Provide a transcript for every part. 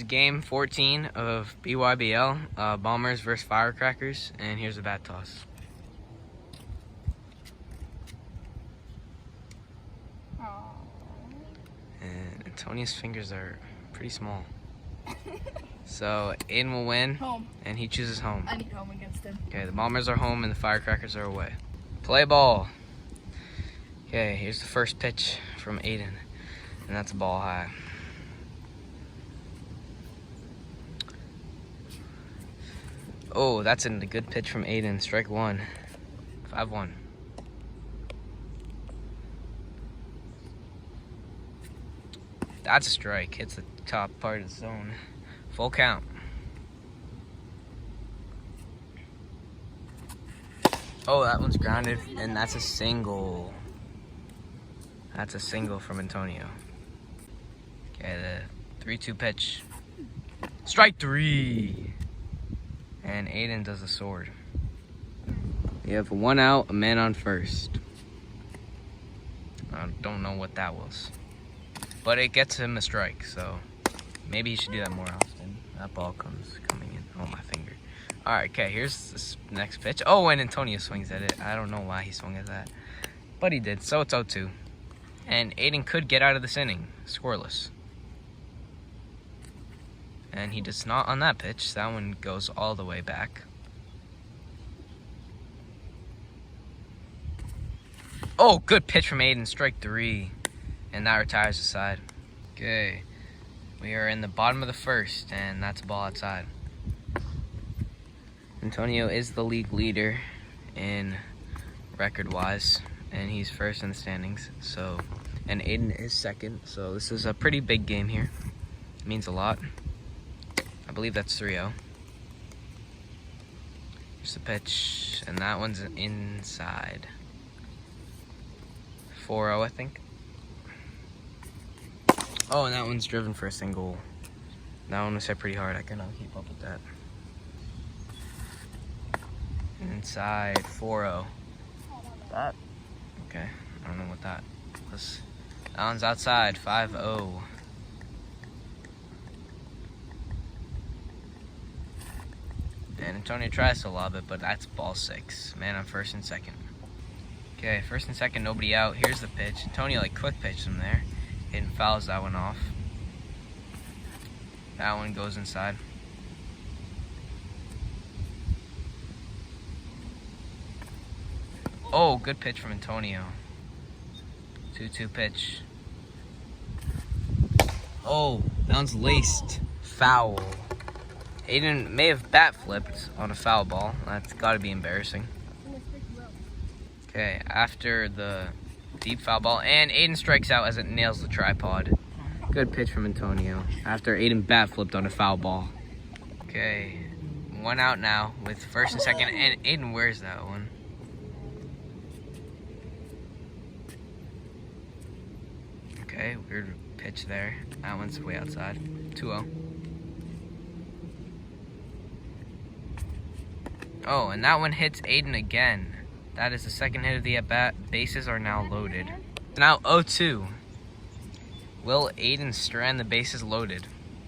is game 14 of BYBL, Bombers versus Firecrackers, and here's the bat toss. And Antonia's fingers are pretty small. So Aiden will win, Home. And he chooses home. I need home against him. Okay, the Bombers are home and the Firecrackers are away. Play ball. Okay, here's the first pitch from Aiden, and that's a ball high. Oh, that's a good pitch from Aiden. Strike one. 5-1. That's a strike. Hits the top part of the zone. Full count. Oh, that one's grounded, and that's a single. That's a single from Antonio. Okay, the 3-2 pitch. Strike 3. And Aiden does the sword. We have 1 out, a man on first. I don't know what that was. But it gets him a strike, so maybe he should do that more often. That ball coming in. Oh, my finger. All right, okay, here's this next pitch. Oh, and Antonio swings at it. I don't know why he swung at that, but he did, so it's 0-2. And Aiden could get out of this inning, scoreless. And he does not on that pitch. That one goes all the way back. Oh, good pitch from Aiden, strike 3. And that retires the side. Okay, we are in the bottom of the first, and that's a ball outside. Antonio is the league leader in record-wise, and he's first in the standings. So, and Aiden is second. So this is a pretty big game here. It means a lot. I believe that's 3-0. Here's the pitch, and that one's inside. 4-0, I think. Oh, and that one's driven for a single. That one was hit pretty hard. I cannot keep up with that. Inside, 4-0. That? Okay, I don't know what that was. That one's outside, 5-0. And Antonio tries to lob it, but that's ball 6. Man on first and second. Okay, first and second, nobody out. Here's the pitch. Antonio quick pitched him there. And fouls that one off. That one goes inside. Oh, good pitch from Antonio. 2-2 pitch. Oh, that one's laced. Foul. Aiden may have bat flipped on a foul ball. That's got to be embarrassing. Okay, after the deep foul ball, and Aiden strikes out as it nails the tripod. Good pitch from Antonio after Aiden bat flipped on a foul ball. Okay, 1 out now with first and second, and Aiden wears that one. Okay, weird pitch there. That one's way outside. 2-0. Oh, and that one hits Aiden again. That is the second hit of the at-bat. Bases are now loaded. Now 0-2. Will Aiden strand the bases loaded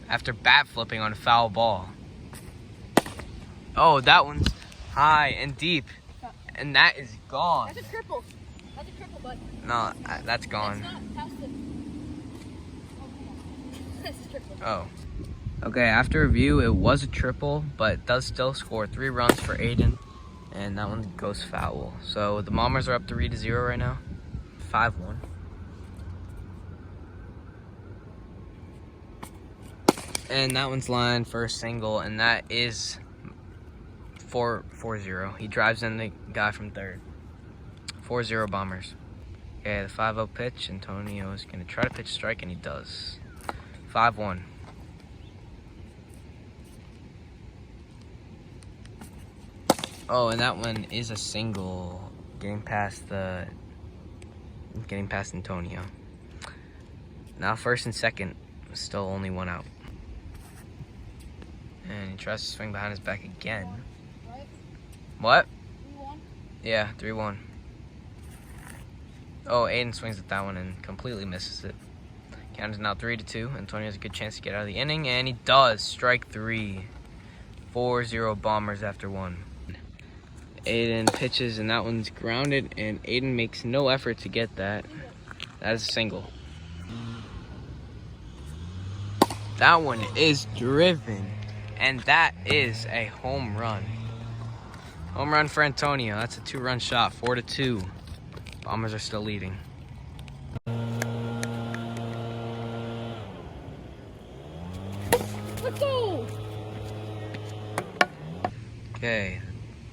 after bat flipping on a foul ball? Oh, that one's high and deep. And that is gone. That's a triple. That's a triple, bud. No, that's gone. That's not past the... That's a triple. Oh. Okay, after review, it was a triple, but it does still score 3 runs for Aiden. And that one goes foul. So the Bombers are up 3-0 right now. 5-1. And that one's lined for a single, and that is 4-0. He drives in the guy from third. 4-0 Bombers. Okay, the 5-0 pitch. Antonio is going to try to pitch strike, and he does. 5-1. Oh, and that one is a single, getting past Antonio. Now first and second, still only 1 out. And he tries to swing behind his back again. What? 3-1? Yeah, 3-1. Oh, Aiden swings at that one and completely misses it. Count is now 3-2. Antonio has a good chance to get out of the inning, and he does. Strike 3. 4-0 Bombers after 1. Aiden pitches, and that one's grounded, and Aiden makes no effort to get that. That is a single. That one is driven, and that is a home run. Home run for Antonio. That's a 2-run shot, 4-2. Bombers are still leading. Let's go! Okay,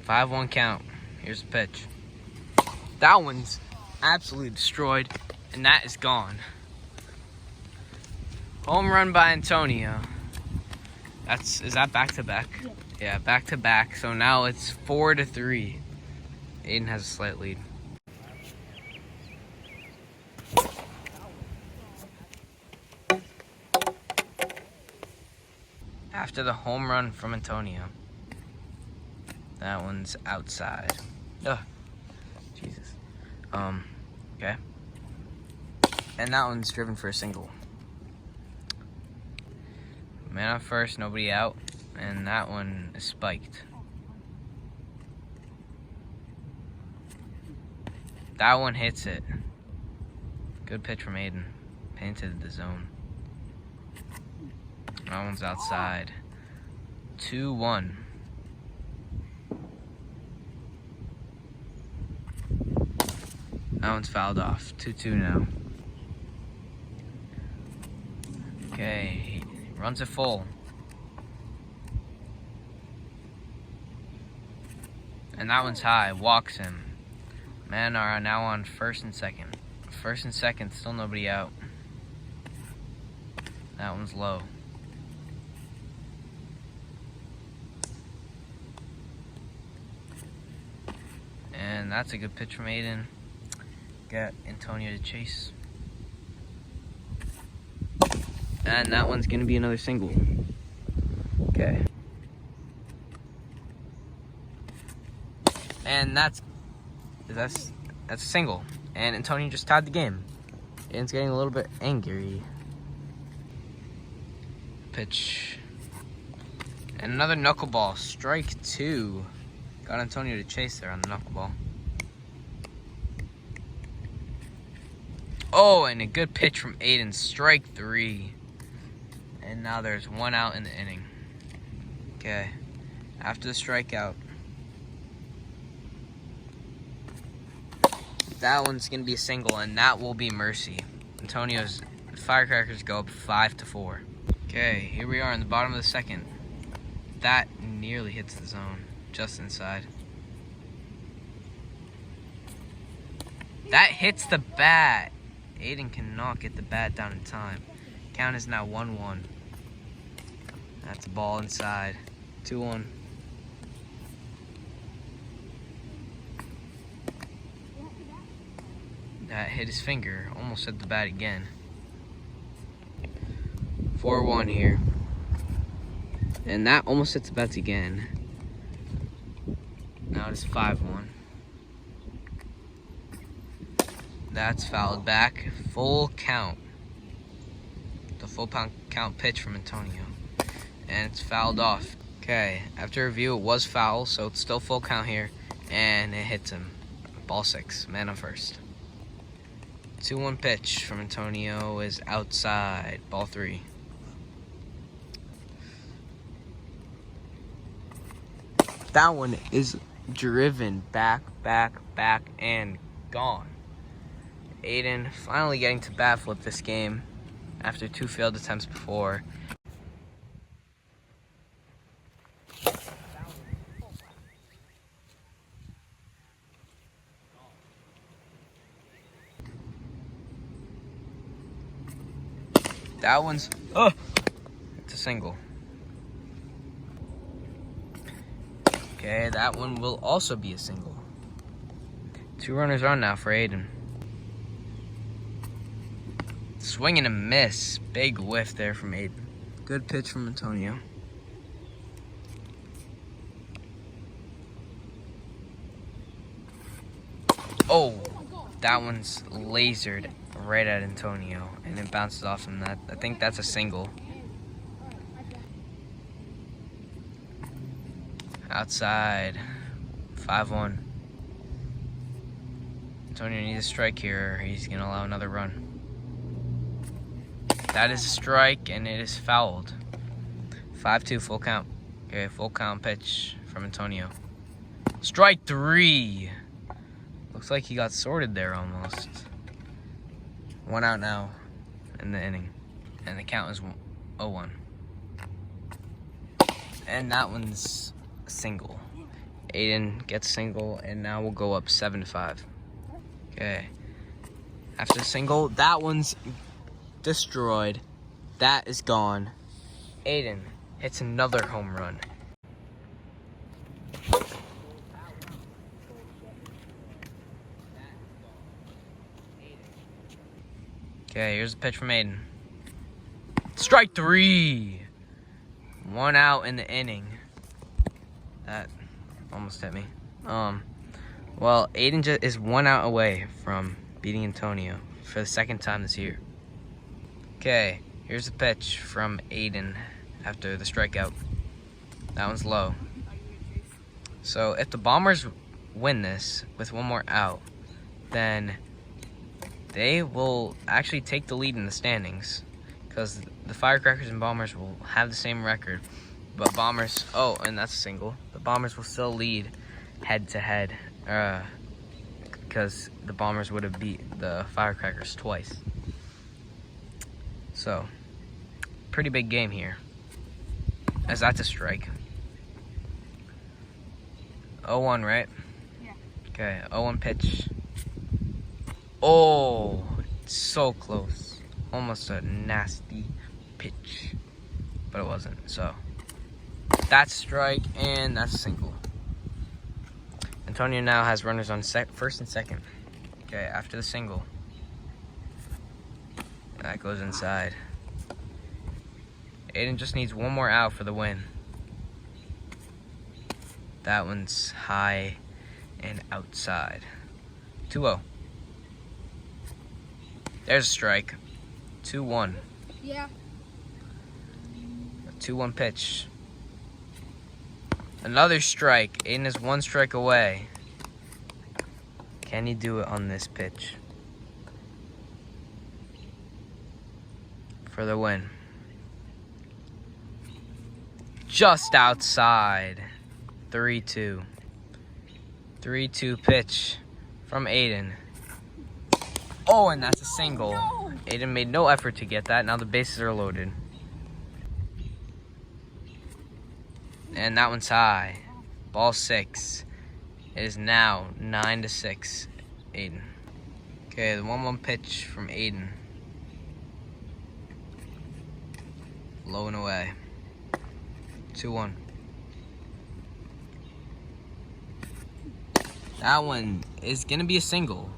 5-1 count. Here's the pitch. That one's absolutely destroyed, and that is gone. Home run by Antonio. Is that back to back? Yeah, back to back. So now it's 4-3. Aiden has a slight lead. After the home run from Antonio, that one's outside. Ugh. Jesus. Okay. And that one's driven for a single. Man on first, nobody out. And that one is spiked. That one hits it. Good pitch from Aiden. Painted the zone. That one's outside. 2-1. That one's fouled off. 2-2 now. Okay, runs it full. And that one's high, walks him. Men are now on first and second. First and second, still nobody out. That one's low. And that's a good pitch from Aiden. Got Antonio to chase. And that one's gonna be another single. Okay. And that's a single. And Antonio just tied the game. Aiden's getting a little bit angry. Pitch. And another knuckleball. Strike 2. Got Antonio to chase there on the knuckleball. Oh, and a good pitch from Aiden. Strike 3. And now there's 1 out in the inning. Okay. After the strikeout, that one's going to be a single, and that will be mercy. Antonio's Firecrackers go up 5-4. Okay, here we are in the bottom of the second. That nearly hits the zone, just inside. That hits the bat. Aiden cannot get the bat down in time. Count is now 1-1. That's a ball inside. 2-1. That hit his finger. Almost hit the bat again. 4-1 here. And that almost hits the bats again. Now it's 5-1. That's fouled back. Full count. The full count pitch from Antonio. And it's fouled off. Okay, after review, it was foul, so it's still full count here. And it hits him. Ball 6, man on first. 2-1 pitch from Antonio is outside. Ball 3. That one is driven back, and gone. Aiden finally getting to bat flip this game after 2 failed attempts before. That one's, it's a single. Okay, that one will also be a single. 2 runners on now for Aiden. Swing and a miss. Big whiff there from Aiden. Good pitch from Antonio. Oh, That one's lasered right at Antonio, and it bounces off him. I think that's a single. Outside, 5-1. Antonio needs a strike here, or he's gonna allow another run. That is a strike, and it is fouled. 5-2, full count. Okay, full count pitch from Antonio. Strike 3. Looks like he got sorted there almost. 1 out now in the inning, and the count is 0-1. And that one's a single. Aiden gets a single, and now we'll go up 7-5. Okay. After the single, that one's destroyed. That is gone. Aiden hits another home run. Okay, here's a pitch from Aiden. Strike 3. 1 out in the inning. That almost hit me. Well, Aiden is 1 out away from beating Antonio for the second time this year. Okay, here's a pitch from Aiden after the strikeout. That one's low. So if the Bombers win this with 1 more out, then they will actually take the lead in the standings, because the Firecrackers and Bombers will have the same record. But Bombers, oh, and that's a single. The Bombers will still lead head-to-head, because the Bombers would have beat the Firecrackers twice. So, pretty big game here, as that's a strike. 0-1, right? Yeah. Okay, 0-1 pitch. Oh, so close. Almost a nasty pitch, but it wasn't. So, that's a strike, and that's a single. Antonio now has runners on first and second. Okay, after the single. That goes inside. Aiden just needs 1 more out for the win. That one's high and outside. 2-0. There's a strike. 2-1. Yeah. A 2-1 pitch. Another strike. Aiden is 1 strike away. Can he do it on this pitch? For the win. Just outside. 3-2. 3-2 pitch from Aiden. Oh, and that's a single. No. Aiden made no effort to get that. Now the bases are loaded. And that one's high. Ball 6. It is now 9-6. Aiden. Okay, the 1-1 pitch from Aiden. Low and away. 2-1. That one is going to be a single.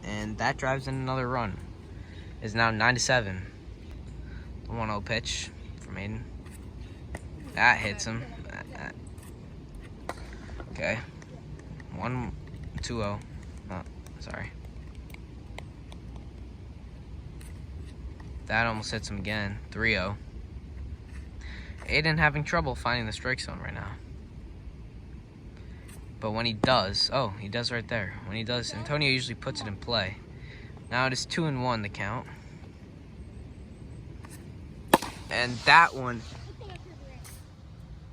And that drives in another run. It's now 9-7. The 1-0 pitch from Aiden. That hits him. Okay. 2-0. Oh, sorry. That almost hits him again. 3-0. Aiden having trouble finding the strike zone right now. But when he does, oh, he does right there. When he does, Antonio usually puts it in play. Now it is 2-1 the count. And that one,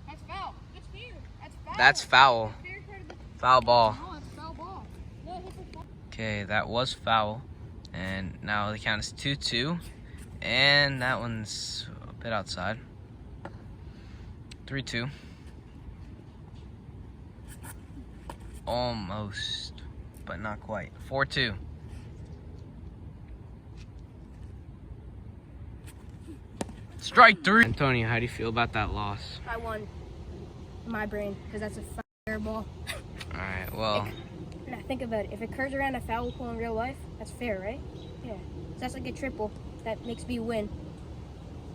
That's foul. That's fair. That's foul. that's foul. Fair credit to- Foul ball. No, it's foul ball. No, it hit the ball. Okay, that was foul. And now the count is 2-2. And that one's a bit outside. 3-2. Almost, but not quite. 4-2. Strike 3. Antonio, how do you feel about that loss? I won. In my brain, because that's a fair ball. Alright, well, Now think about it. If it curves around a foul pole in real life, that's fair, right? Yeah. So that's like a triple. That makes me win.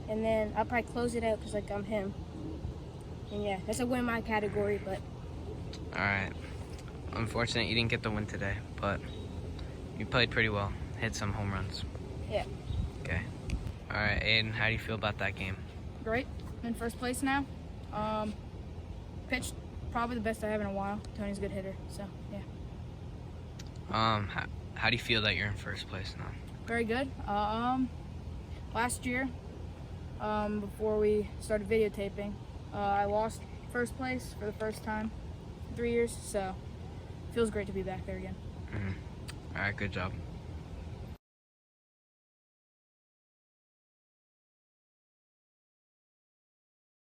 And then I'll probably close it out because like I'm him. And yeah, that's a win in my category, but alright. Unfortunate you didn't get the win today, but You played pretty well. Hit some home runs. Yeah. Okay. All right, Aiden, how do you feel about that game? Great. I'm in first place now. Pitched probably the best I have in a while. Tony's a good hitter, so yeah. How do you feel that you're in first place now? Very good. Last year, before we started videotaping, I lost first place for the first time in 3 years, so it feels great to be back there again. All right, good job.